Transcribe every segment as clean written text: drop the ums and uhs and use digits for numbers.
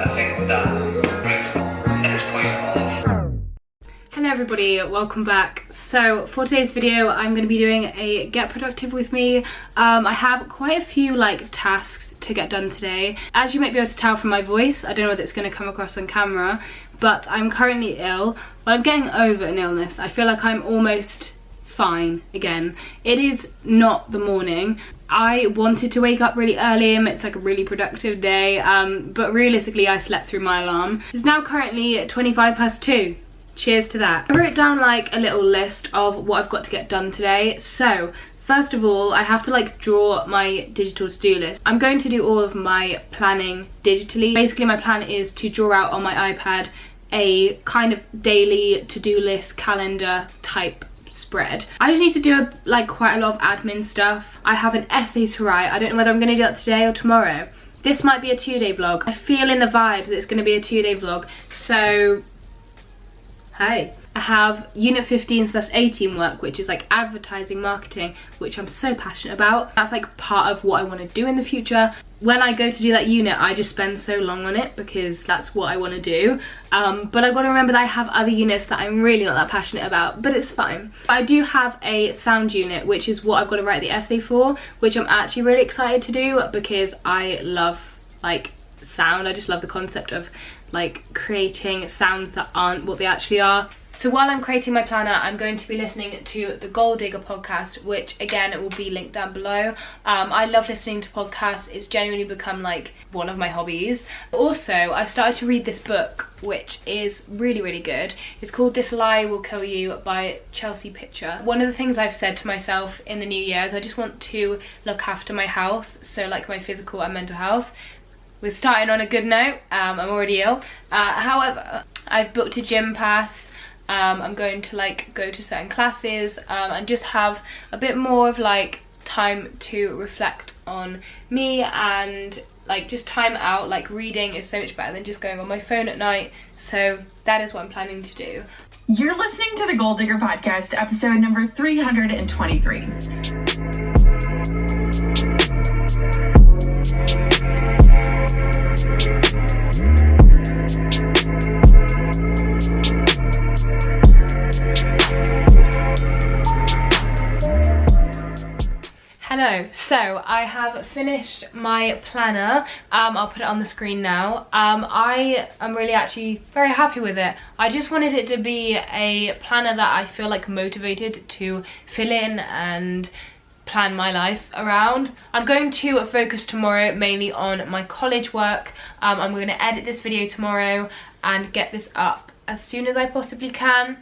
I think that brings this point of... Hello everybody, welcome back. So for today's video I'm going to be doing a get productive with me. I have quite a few tasks to get done today. As you might be able to tell from my voice, I don't know whether it's going to come across on camera, but I'm currently ill. Well, I'm getting over an illness. I feel like I'm almost fine again. It is not the morning. I wanted to wake up really early and it's like a really productive day, but realistically I slept through my alarm. It's now currently 2:25. Cheers to that. I wrote down a little list of what I've got to get done today. So first of all, I have to draw my digital to-do list. I'm going to do all of my planning digitally. Basically my plan is to draw out on my iPad a kind of daily to-do list calendar type spread. I just need to do quite a lot of admin stuff. I have an essay to write. I don't know whether I'm going to do that today or tomorrow. This might be a 2-day vlog. I feel in the vibe that it's going to be a 2-day vlog. So hey, I have unit 15/18 work, which is advertising marketing, which I'm so passionate about. That's part of what I want to do in the future. When I go to do that unit, I just spend so long on it because that's what I want to do. But I've got to remember that I have other units that I'm really not that passionate about, but it's fine. I do have a sound unit, which is what I've got to write the essay for, which I'm actually really excited to do because I love sound. I just love the concept of creating sounds that aren't what they actually are. So while I'm creating my planner, I'm going to be listening to the Goal Digger podcast, which again will be linked down below. I love listening to podcasts. It's genuinely become one of my hobbies. Also, I started to read this book, which is really good. It's called This Lie Will Kill You by Chelsea Pitcher. One of the things I've said to myself in the new year is I just want to look after my health, so my physical and mental health. We're starting on a good note. I'm already ill. However, I've booked a gym pass. I'm going to go to certain classes and just have a bit more of time to reflect on me and just time out. Reading is so much better than just going on my phone at night. So that is what I'm planning to do. You're listening to the Goal Digger podcast, episode number 323. Hello, so I have finished my planner. I'll put it on the screen now. I am really actually very happy with it. I just wanted it to be a planner that I feel motivated to fill in and plan my life around. I'm going to focus tomorrow mainly on my college work. I'm going to edit this video tomorrow and get this up as soon as I possibly can.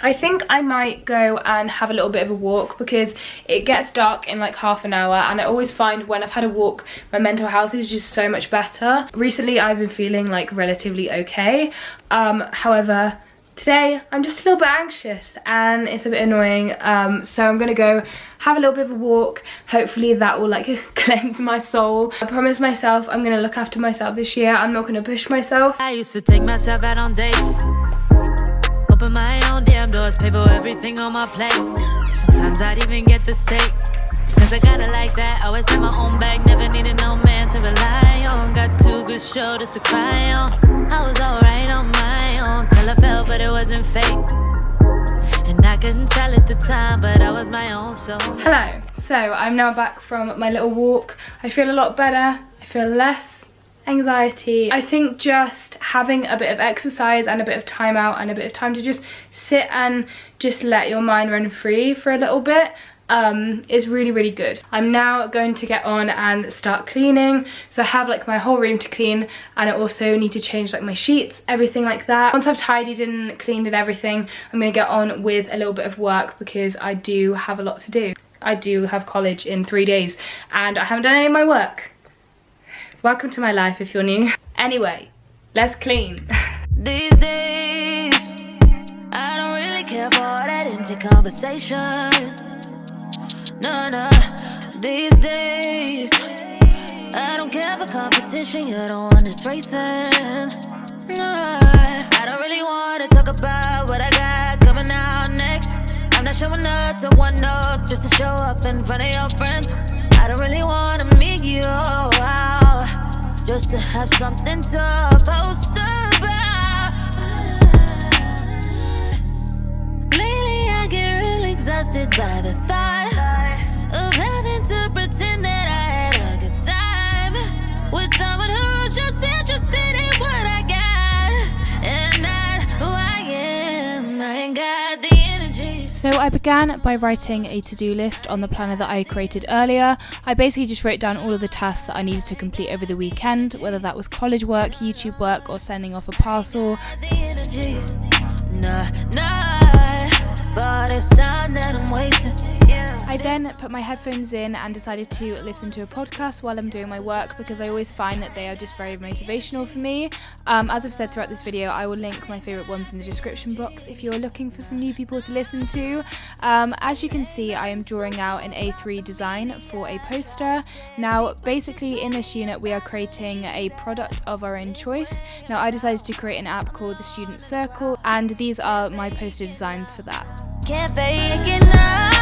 I think I might go and have a little bit of a walk because it gets dark in half an hour, and I always find when I've had a walk my mental health is just so much better. Recently I've been feeling relatively okay. However, today I'm just a little bit anxious and it's a bit annoying, so I'm gonna go have a little bit of a walk. Hopefully that will cleanse my soul. I promised myself I'm gonna look after myself this year. I'm not gonna push myself. I used to take myself out on dates, open my own damn doors, pay for everything on my plate. Sometimes I'd even get the steak, cause I got it like that. Always had my own bag, never needed no man to rely on. Got 2 good shoulders to cry on. I was alright on my own till I fell, but it wasn't fate. And I couldn't tell at the time, but I was my own soul. Hello, so I'm now back from my little walk. I feel a lot better. I feel less anxiety. I think just having a bit of exercise and a bit of time out and a bit of time to just sit and just let your mind run free for a little bit is really good. I'm now going to get on and start cleaning. So I have my whole room to clean, and I also need to change my sheets, everything like that. Once I've tidied and cleaned and everything, I'm gonna get on with a little bit of work because I do have a lot to do. I do have college in 3 days and I haven't done any of my work. Welcome to my life if you're new. Anyway, let's clean. These days, I don't really care for all that empty conversation. No, these days, I don't care for competition, you're the one that's racing. No, I don't really want to talk about what I got coming out next. I'm not showing up to one note just to show up in front of your friends. I don't really want to meet you out. just to have something to boast about. Lately I get real exhausted by the thought of having to pretend that I had a good time with someone who's just interested in what I got and not who I am. I ain't got the energy. So I began by writing a to-do list on the planner that I created earlier. I basically just wrote down all of the tasks that I needed to complete over the weekend, whether that was college work, YouTube work, or sending off a parcel. But it's time that I'm wasting. I then put my headphones in and decided to listen to a podcast while I'm doing my work because I always find that they are just very motivational for me. As I've said throughout this video, I will link my favourite ones in the description box if you're looking for some new people to listen to. As you can see, I am drawing out an A3 design for a poster. Now, basically in this unit, we are creating a product of our own choice. Now, I decided to create an app called the Student Circle, and these are my poster designs for that. Can't fake it now.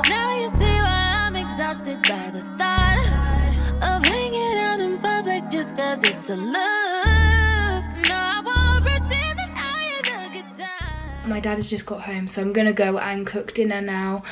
Now you see why I'm exhausted by the thought of hanging out in public just cause it's a look. No, I won't pretend that I had a good time. My dad has just got home, so I'm gonna go and cook dinner now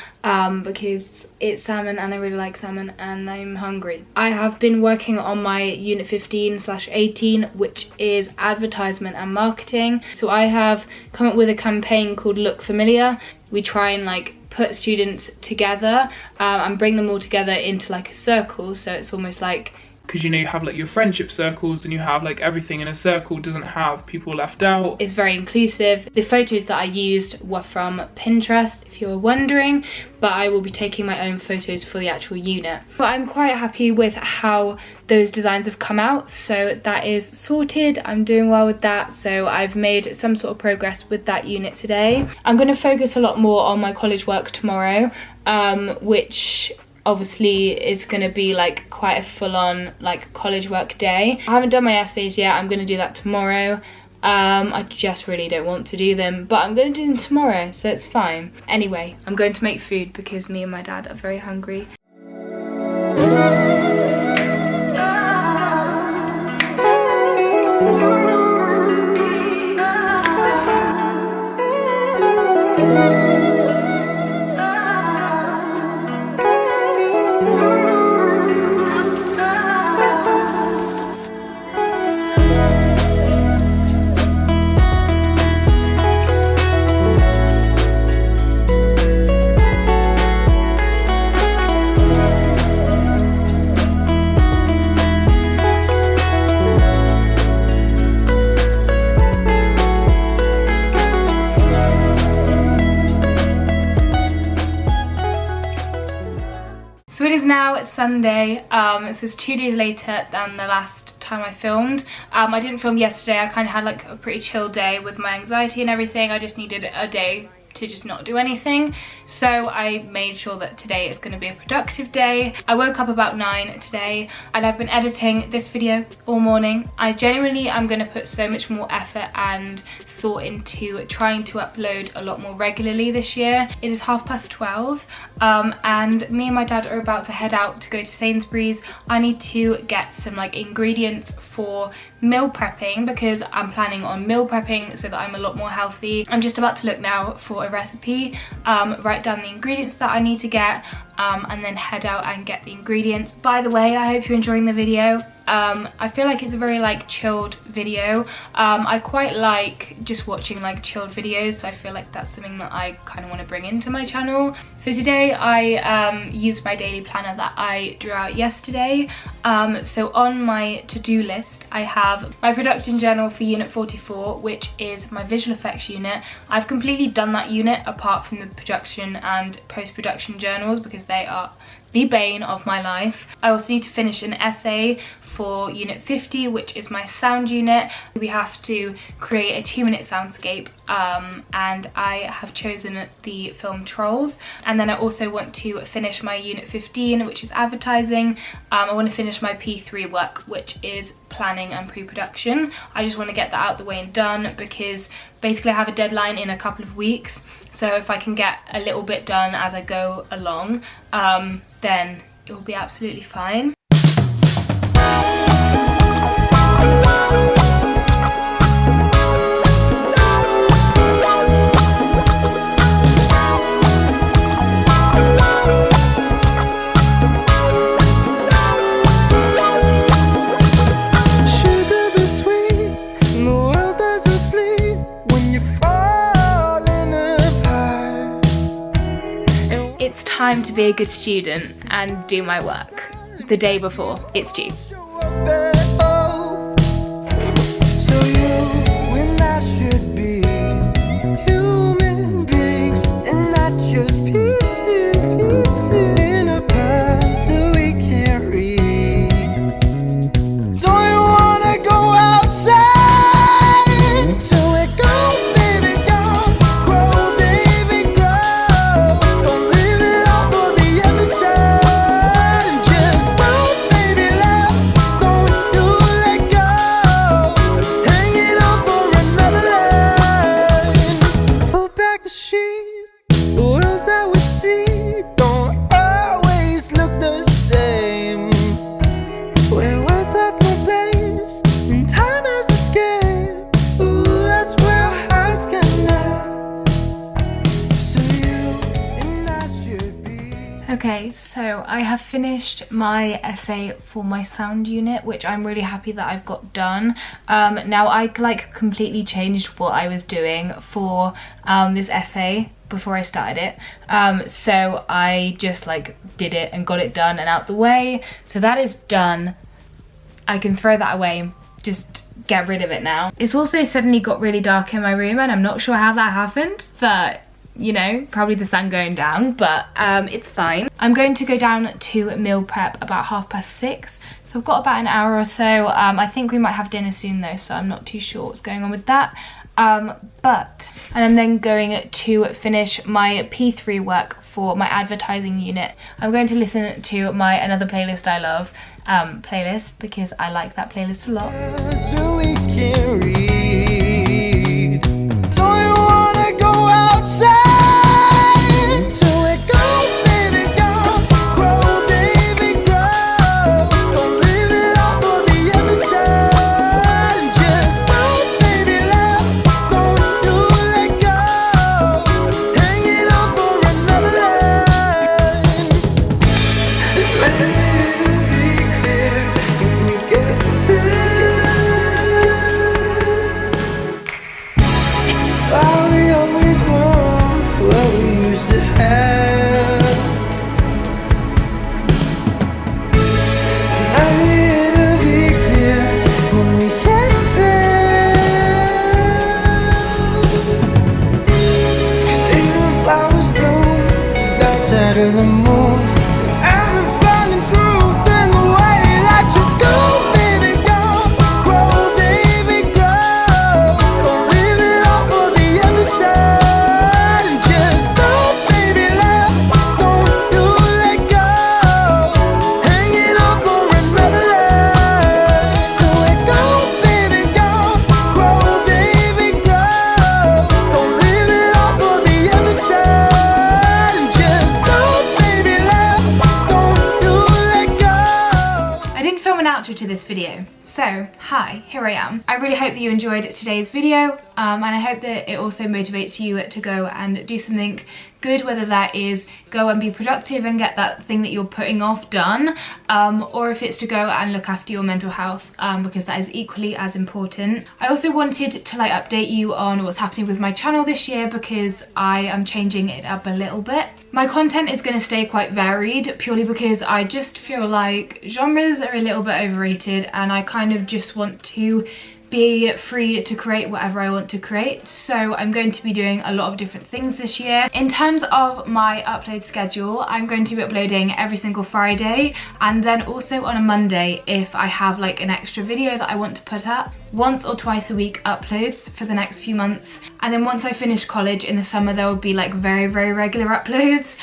because it's salmon and I really like salmon and I'm hungry. I have been working on my unit 15/18, which is advertisement and marketing. So I have come up with a campaign called Look Familiar. We try and like put students together and bring them all together into like a circle, so it's almost like, because you know you have like your friendship circles and you have like everything in a circle, doesn't have people left out. It's very inclusive. The photos that I used were from Pinterest, if you're wondering, but I will be taking my own photos for the actual unit. But I'm quite happy with how those designs have come out, so that is sorted. I'm doing well with that, so I've made some sort of progress with that unit today. I'm going to focus a lot more on my college work tomorrow, which obviously is going to be like quite a full-on like college work day. I haven't done my essays yet. I'm going to do that tomorrow. I just really don't want to do them, but I'm going to do them tomorrow, so it's fine. Anyway, I'm going to make food because me and my dad are very hungry. So it is now Sunday, so it's 2 days later than the last time I filmed. I didn't film yesterday. I kind of had like a pretty chill day with my anxiety and everything. I just needed a day to just not do anything, so I made sure that today is going to be a productive day. I woke up about 9 today and I've been editing this video all morning. I genuinely am going to put so much more effort and thought into trying to upload a lot more regularly this year. It is 12:30 and me and my dad are about to head out to go to Sainsbury's. I need to get some like ingredients for meal prepping because I'm planning on meal prepping so that I'm a lot more healthy. I'm just about to look now for a recipe, write down the ingredients that I need to get, and then head out and get the ingredients. By the way, I hope you're enjoying the video. I feel like it's a very like chilled video. I quite like just watching like chilled videos, so I feel like that's something that I kind of want to bring into my channel. So today I used my daily planner that I drew out yesterday. So on my to-do list I have my production journal for unit 44, which is my visual effects unit. I've completely done that unit apart from the production and post-production journals because they are the bane of my life. I also need to finish an essay for unit 50, which is my sound unit. We have to create a 2-minute soundscape, and I have chosen the film Trolls. And then I also want to finish my unit 15, which is advertising. I want to finish my P3 work, which is planning and pre-production. I just want to get that out the way and done because basically I have a deadline in a couple of weeks. So if I can get a little bit done as I go along, then it will be absolutely fine. time to be a good student and do my work the day before it's due. So you and I should be human beings and not just pieces in a past that we can't read. Don't you wanna go outside? So we go, baby, go, grow, baby, grow. Don't leave it all for the other side. Just grow, baby, love. Don't you let go. Hanging on for another line. Pull back the sheet. The worlds that we see don't always look the same. Where words have no place and time has escaped. Ooh, that's where our hearts connect. So you and I should be. Okay, so I have finished my essay for my sound unit, which I'm really happy that I've got done. Now I like completely changed what I was doing for this essay before I started it. So I just like did it and got it done and out the way. So that is done. I can throw that away, just get rid of it now. It's also suddenly got really dark in my room and I'm not sure how that happened, but you know, probably the sun going down, but it's fine. I'm going to go down to meal prep about 6:30, so I've got about an hour or so. I think we might have dinner soon though, so I'm not too sure what's going on with that. And I'm then going to finish my P3 work for my advertising unit. I'm going to listen to my Another Playlist I Love playlist because I like that playlist a lot. So we can read. Don't you wanna go outside? So we go, baby, go, grow, baby, grow. Don't leave it all for the other side. Just grow, baby, love. Don't you let go. Hanging on for another line. Let it be clear when we get there. Are we always want what we used to have? I need to be clear when we get there. 'Cause even flowers bloom outside of the moon. I've been finding truth in the way that you go, baby, go, grow, baby, grow. Don't leave it all for the other side. And just go, baby, love. Don't you let go. Hanging on for another line. So we go, baby, go, grow, baby, grow. Don't leave it all for the other side. And just go, baby, love. Don't you let go. I didn't film an outro to this video, so hi, here I am. I really hope that you enjoyed today's video, and I hope that it also motivates you to go and do something good, whether that is go and be productive and get that thing that you're putting off done, or if it's to go and look after your mental health, because that is equally as important. I also wanted to like update you on what's happening with my channel this year because I am changing it up a little bit. My content is going to stay quite varied purely because I just feel like genres are a little bit overrated and I kind of just want to be free to create whatever I want to create. So I'm going to be doing a lot of different things this year. In terms of my upload schedule, I'm going to be uploading every single Friday and then also on a Monday if I have like an extra video that I want to put up. Once or twice a week uploads for the next few months, and then once I finish college in the summer there will be like very regular uploads,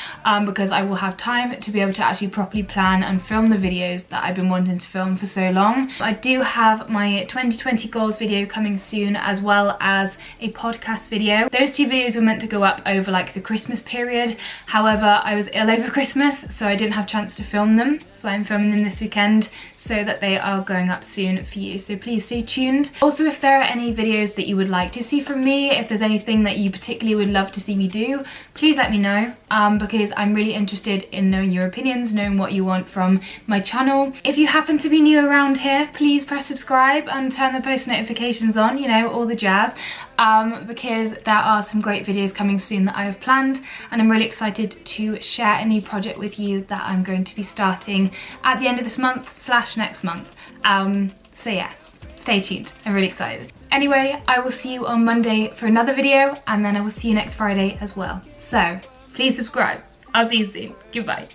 because I will have time to be able to actually properly plan and film the videos that I've been wanting to film for so long. I do have my 2020 goals video coming soon, as well as a podcast video. Those two videos were meant to go up over like the Christmas period, however I was ill over Christmas so I didn't have a chance to film them, so I'm filming them this weekend so that they are going up soon for you, so please stay tuned. Also, if there are any videos that you would like to see from me, if there's anything that you particularly would love to see me do, please let me know, because I'm really interested in knowing your opinions, knowing what you want from my channel. If you happen to be new around here, please press subscribe and turn the post notifications on, you know, all the jazz. because there are some great videos coming soon that I have planned, and I'm really excited to share a new project with you that I'm going to be starting at the end of this month / next month. So yeah, stay tuned. I'm really excited. Anyway, I will see you on Monday for another video, and then I will see you next Friday as well. So please subscribe. I'll see you soon. Goodbye.